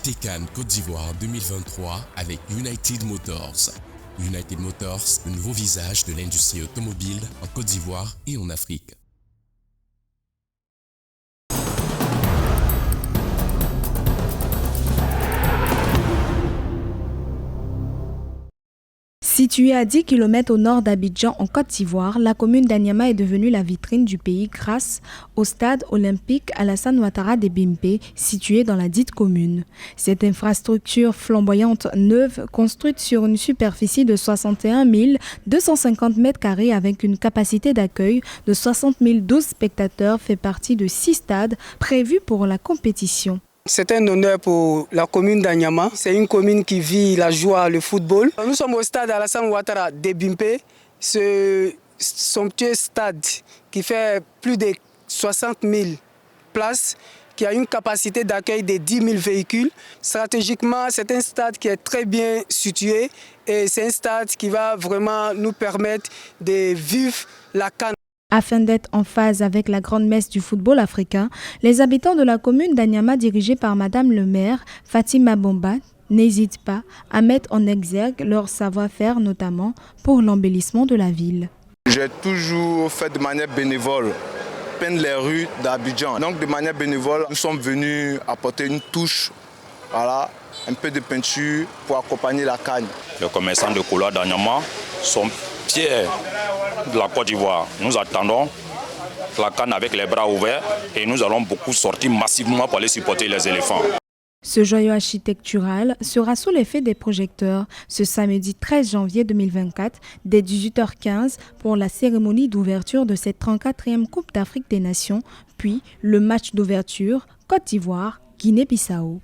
l'été Cannes Côte d'Ivoire 2023 avec United Motors. United Motors, le nouveau visage de l'industrie automobile en Côte d'Ivoire et en Afrique. Située à 10 km au nord d'Abidjan, en Côte d'Ivoire, la commune d'Anyama est devenue la vitrine du pays grâce au stade olympique Alassane Ouattara de Bimpe, situé dans la dite commune. Cette infrastructure flamboyante neuve, construite sur une superficie de 61 250 m² avec une capacité d'accueil de 60 012 spectateurs, fait partie de 6 stades prévus pour la compétition. C'est un honneur pour la commune d'Anyama. C'est une commune qui vit la joie, le football. Nous sommes au stade Alassane Ouattara de Bimpe, ce somptueux stade qui fait plus de 60 000 places, qui a une capacité d'accueil de 10 000 véhicules. Stratégiquement, c'est un stade qui est très bien situé et c'est un stade qui va vraiment nous permettre de vivre la CAN. Afin d'être en phase avec la grande messe du football africain, les habitants de la commune d'Anyama, dirigés par Madame le maire Fatima Bomba, n'hésitent pas à mettre en exergue leur savoir-faire, notamment pour l'embellissement de la ville. J'ai toujours fait de manière bénévole, peindre les rues d'Abidjan. Donc de manière bénévole, nous sommes venus apporter une touche, voilà, un peu de peinture pour accompagner la canne. Les commerçants de couloir d'Anyama sont fiers de la Côte d'Ivoire. Nous attendons la canne avec les bras ouverts et nous allons beaucoup sortir massivement pour aller supporter les éléphants. Ce joyau architectural sera sous l'effet des projecteurs ce samedi 13 janvier 2024 dès 18h15 pour la cérémonie d'ouverture de cette 34e Coupe d'Afrique des Nations, puis le match d'ouverture Côte d'Ivoire, Guinée-Bissau.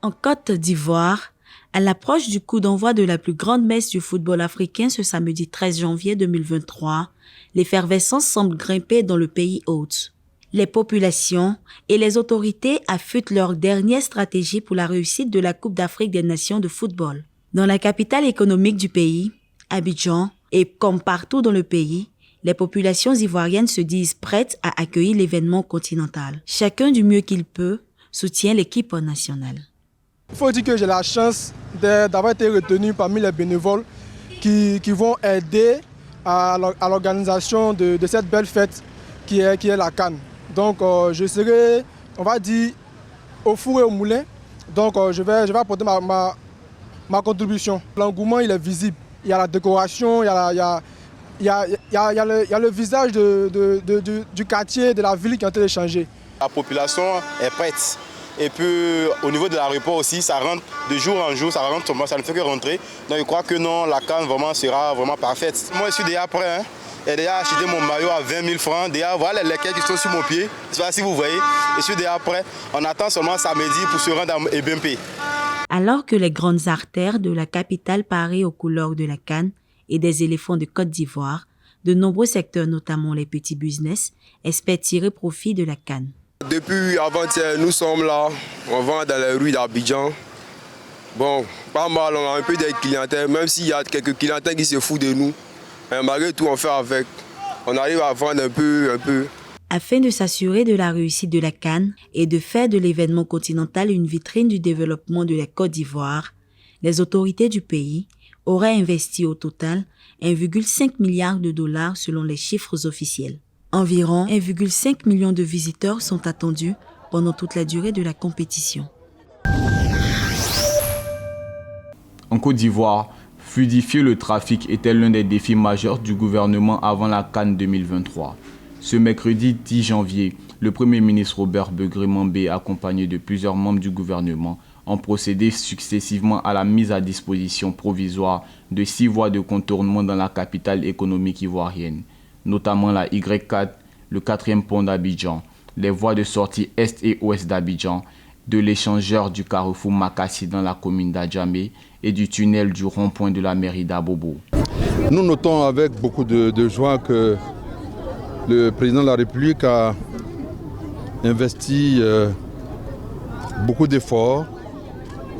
En Côte d'Ivoire, à l'approche du coup d'envoi de la plus grande messe du football africain ce samedi 13 janvier 2023, l'effervescence semble grimper dans le pays hôte. Les populations et les autorités affûtent leur dernière stratégie pour la réussite de la Coupe d'Afrique des Nations de football. Dans la capitale économique du pays, Abidjan, et comme partout dans le pays, les populations ivoiriennes se disent prêtes à accueillir l'événement continental. Chacun du mieux qu'il peut soutient l'équipe nationale. Il faut dire que j'ai la chance d'avoir été retenu parmi les bénévoles qui vont aider à l'organisation de cette belle fête qui est la CAN. Donc je serai, on va dire, au four et au moulin. Donc je vais apporter ma contribution. L'engouement il est visible. Il y a la décoration, il y a le visage du quartier, de la ville qui est en train de changer. La population est prête. Et puis au niveau de l'aéroport aussi, ça rentre de jour en jour, ça ne fait que rentrer. Donc je crois que non, la CAN vraiment sera vraiment parfaite. Moi je suis déjà prêt. J'ai déjà acheté mon maillot à 20 000 francs. Déjà voilà les quais qui sont sur mon pied. Je sais pas si vous voyez. Je suis déjà prêt. On attend seulement samedi pour se rendre à Bimpe. Alors que les grandes artères de la capitale parient aux couleurs de la CAN et des éléphants de Côte d'Ivoire, de nombreux secteurs, notamment les petits business, espèrent tirer profit de la CAN. Depuis avant-hier, nous sommes là, on vend dans les rues d'Abidjan. Bon, pas mal, on a un peu de clientèle, même s'il y a quelques clientèles qui se foutent de nous. Mais malgré tout, on fait avec. On arrive à vendre un peu. Afin de s'assurer de la réussite de la CAN et de faire de l'événement continental une vitrine du développement de la Côte d'Ivoire, les autorités du pays auraient investi au total 1,5 milliard de dollars selon les chiffres officiels. Environ 1,5 million de visiteurs sont attendus pendant toute la durée de la compétition. En Côte d'Ivoire, fluidifier le trafic était l'un des défis majeurs du gouvernement avant la CAN 2023. Ce mercredi 10 janvier, le Premier ministre Robert Begré-Mambé, accompagné de plusieurs membres du gouvernement, ont procédé successivement à la mise à disposition provisoire de 6 voies de contournement dans la capitale économique ivoirienne, notamment la Y4, le 4e pont d'Abidjan, les voies de sortie est et ouest d'Abidjan, de l'échangeur du carrefour Makassi dans la commune d'Adjamé et du tunnel du rond-point de la mairie d'Abobo. Nous notons avec beaucoup de joie que le président de la République a investi beaucoup d'efforts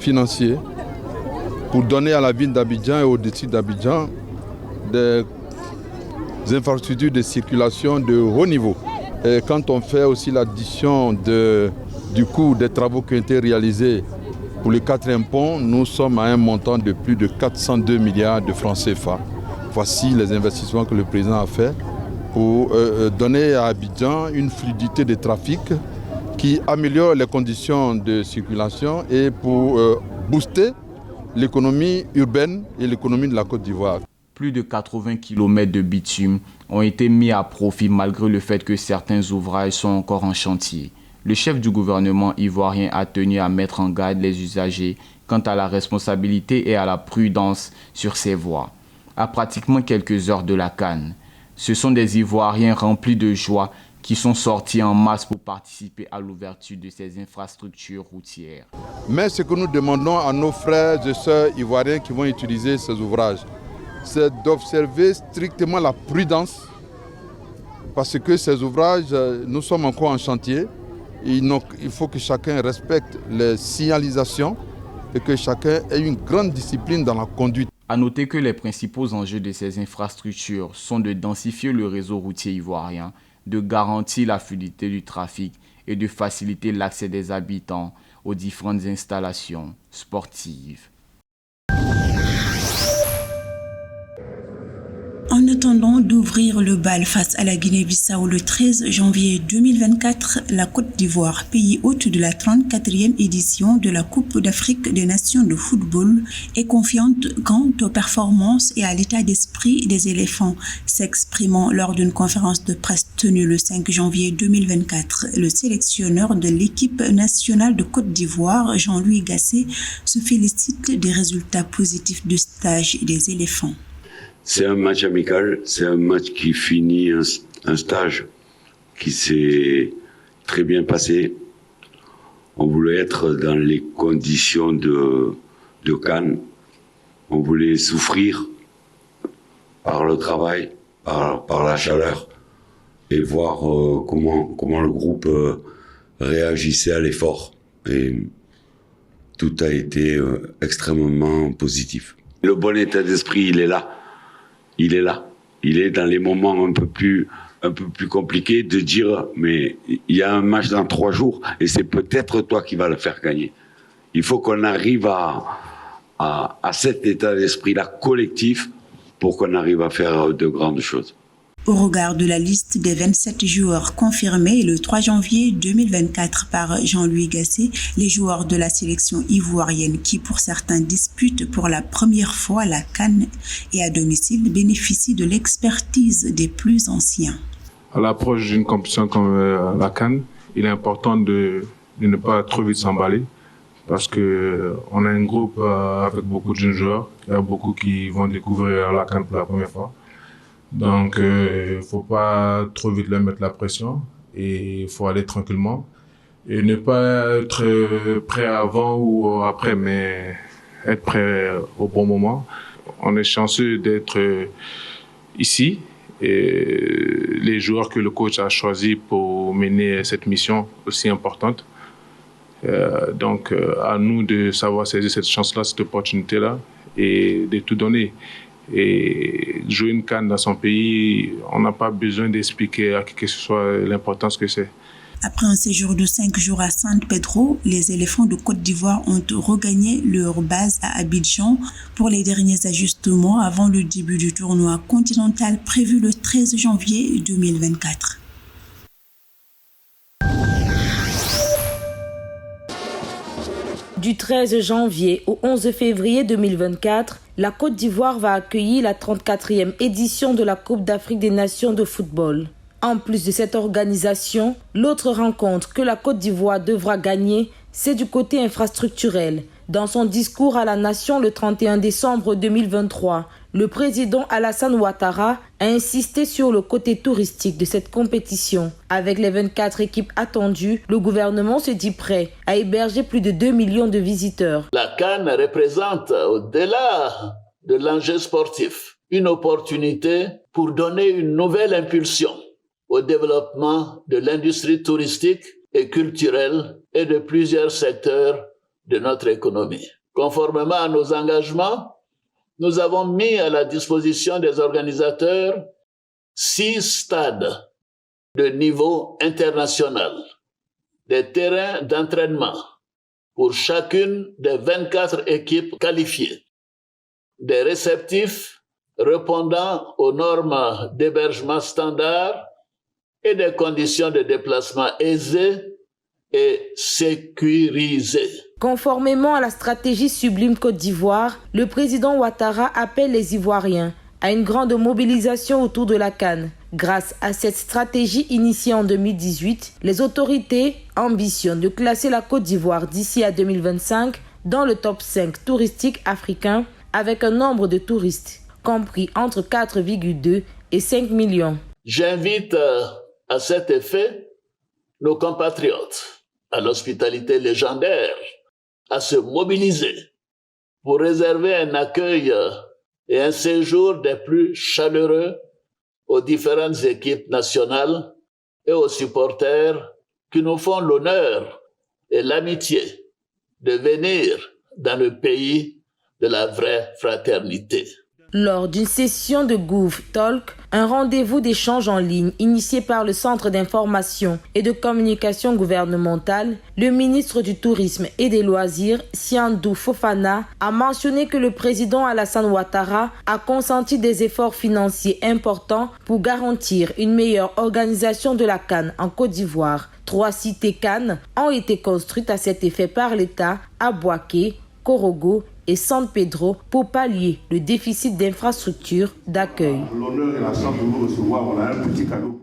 financiers pour donner à la ville d'Abidjan et au district d'Abidjan des infrastructures de circulation de haut niveau. Et quand on fait aussi l'addition du coût des travaux qui ont été réalisés pour le 4e pont, nous sommes à un montant de plus de 402 milliards de francs CFA. Voici les investissements que le président a fait pour donner à Abidjan une fluidité de trafic qui améliore les conditions de circulation et pour booster l'économie urbaine et l'économie de la Côte d'Ivoire. Plus de 80 km de bitume ont été mis à profit malgré le fait que certains ouvrages sont encore en chantier. Le chef du gouvernement ivoirien a tenu à mettre en garde les usagers quant à la responsabilité et à la prudence sur ces voies. À pratiquement quelques heures de la CAN, ce sont des Ivoiriens remplis de joie qui sont sortis en masse pour participer à l'ouverture de ces infrastructures routières. Mais ce que nous demandons à nos frères et sœurs ivoiriens qui vont utiliser ces ouvrages, c'est d'observer strictement la prudence, parce que ces ouvrages, nous sommes encore en chantier. Il faut que chacun respecte les signalisations et que chacun ait une grande discipline dans la conduite. À noter que les principaux enjeux de ces infrastructures sont de densifier le réseau routier ivoirien, de garantir la fluidité du trafic et de faciliter l'accès des habitants aux différentes installations sportives. En attendant d'ouvrir le bal face à la Guinée-Bissau le 13 janvier 2024, la Côte d'Ivoire, pays hôte de la 34e édition de la Coupe d'Afrique des Nations de football, est confiante quant aux performances et à l'état d'esprit des éléphants. S'exprimant lors d'une conférence de presse tenue le 5 janvier 2024, le sélectionneur de l'équipe nationale de Côte d'Ivoire, Jean-Louis Gasset, se félicite des résultats positifs du stage des éléphants. C'est un match amical, c'est un match qui finit un stage qui s'est très bien passé. On voulait être dans les conditions de CAN. On voulait souffrir par le travail, par la chaleur et voir comment le groupe réagissait à l'effort. Et tout a été extrêmement positif. Le bon état d'esprit, il est là. Il est là. Il est dans les moments un peu plus compliqués de dire mais il y a un match dans 3 jours et c'est peut-être toi qui vas le faire gagner. Il faut qu'on arrive à cet état d'esprit-là collectif pour qu'on arrive à faire de grandes choses. Au regard de la liste des 27 joueurs confirmés le 3 janvier 2024 par Jean-Louis Gasset, les joueurs de la sélection ivoirienne qui pour certains disputent pour la première fois la CAN et à domicile bénéficient de l'expertise des plus anciens. À l'approche d'une compétition comme la CAN, il est important de ne pas trop vite s'emballer parce qu'on a un groupe avec beaucoup de jeunes joueurs, il y a beaucoup qui vont découvrir la CAN pour la première fois. Donc, il ne faut pas trop vite leur mettre la pression et il faut aller tranquillement et ne pas être prêt avant ou après, mais être prêt au bon moment. On est chanceux d'être ici et les joueurs que le coach a choisis pour mener cette mission aussi importante. Donc, à nous de savoir saisir cette chance-là, cette opportunité-là et de tout donner. Et jouer une CAN dans son pays, on n'a pas besoin d'expliquer à qui que ce soit l'importance que c'est. Après un séjour de 5 jours à San Pedro, les éléphants de Côte d'Ivoire ont regagné leur base à Abidjan pour les derniers ajustements avant le début du tournoi continental prévu le 13 janvier 2024. Du 13 janvier au 11 février 2024, la Côte d'Ivoire va accueillir la 34e édition de la Coupe d'Afrique des Nations de football. En plus de cette organisation, l'autre rencontre que la Côte d'Ivoire devra gagner, c'est du côté infrastructurel. Dans son discours à la nation le 31 décembre 2023, le président Alassane Ouattara a insisté sur le côté touristique de cette compétition. Avec les 24 équipes attendues, le gouvernement se dit prêt à héberger plus de 2 millions de visiteurs. La CAN représente, au-delà de l'enjeu sportif, une opportunité pour donner une nouvelle impulsion au développement de l'industrie touristique et culturelle et de plusieurs secteurs de notre économie. Conformément à nos engagements, nous avons mis à la disposition des organisateurs 6 stades de niveau international, des terrains d'entraînement pour chacune des 24 équipes qualifiées, des réceptifs répondant aux normes d'hébergement standard et des conditions de déplacement aisées et sécurisées. Conformément à la stratégie Sublime Côte d'Ivoire, le président Ouattara appelle les Ivoiriens à une grande mobilisation autour de la CAN. Grâce à cette stratégie initiée en 2018, les autorités ambitionnent de classer la Côte d'Ivoire d'ici à 2025 dans le top 5 touristique africain avec un nombre de touristes compris entre 4,2 et 5 millions. J'invite à cet effet nos compatriotes à l'hospitalité légendaire à se mobiliser pour réserver un accueil et un séjour des plus chaleureux aux différentes équipes nationales et aux supporters qui nous font l'honneur et l'amitié de venir dans le pays de la vraie fraternité. Lors d'une session de Gouv Talk, un rendez-vous d'échange en ligne initié par le Centre d'information et de communication gouvernementale, le ministre du Tourisme et des Loisirs, Siandou Fofana, a mentionné que le président Alassane Ouattara a consenti des efforts financiers importants pour garantir une meilleure organisation de la CAN en Côte d'Ivoire. 3 cités CAN ont été construites à cet effet par l'État à Bouaké, Korogo et San Pedro pour pallier le déficit d'infrastructures d'accueil. L'honneur et la chance de vous recevoir, on a un petit cadeau.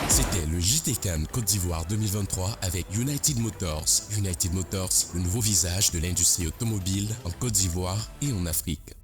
C'était le JT CAN Côte d'Ivoire 2023 avec United Motors. United Motors, le nouveau visage de l'industrie automobile en Côte d'Ivoire et en Afrique.